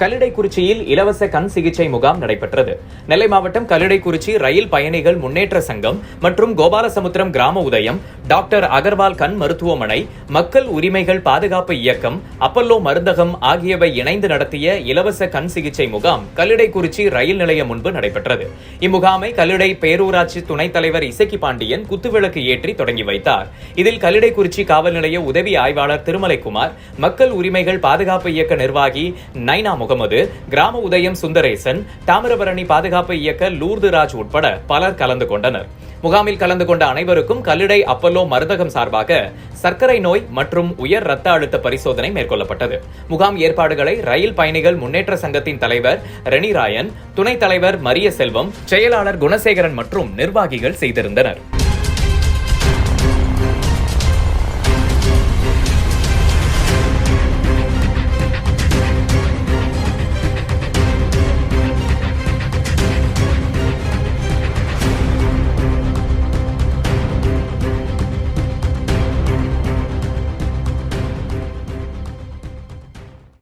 கல்லிடைக்குறிச்சியில் இலவச கண் சிகிச்சை முகாம் நடைபெற்றது. நெல்லை மாவட்டம் கல்லிடைக்குறிச்சி ரயில் பயணிகள் முன்னேற்ற சங்கம் மற்றும் கோபாலசமுத்திரம் கிராம உதயம், டாக்டர் அகர்வால் கண் மருத்துவமனை, மக்கள் உரிமைகள் பாதுகாப்பு இயக்கம், அப்பல்லோ மருந்தகம் ஆகியவை இணைந்து நடத்திய இலவச கண் சிகிச்சை முகாம் கல்லிடைக்குறிச்சி ரயில் நிலையம் முன்பு நடைபெற்றது. இம்முகாமை கல்லிடை பேரூராட்சி துணைத் தலைவர் இசக்கி பாண்டியன் குத்துவிளக்கு ஏற்றி தொடங்கி வைத்தார். இதில் கல்லிடைக்குறிச்சி காவல் நிலைய உதவி ஆய்வாளர் திருமலைக்குமார், மக்கள் உரிமைகள் பாதுகாப்பு இயக்க நிர்வாகி நைனா முகமது, கிராம உதயம் சுந்தரேசன், தாமிரபரணி பாதுகாப்பு இயக்க லூர்துராஜ் உட்பட பலர் கலந்து கொண்டனர். முகாமில் கலந்து கொண்ட அனைவருக்கும் கல்லிடை அப்பல்லோ மருந்தகம் சார்பாக சர்க்கரை நோய் மற்றும் உயர் ரத்த அழுத்த பரிசோதனை மேற்கொள்ளப்பட்டது. முகாம் ஏற்பாடுகளை ரயில் பயணிகள் முன்னேற்ற சங்கத்தின் தலைவர் ரெனிராயன், துணைத் தலைவர் மரிய செல்வம், செயலாளர் குணசேகரன் மற்றும் நிர்வாகிகள் செய்திருந்தனர்.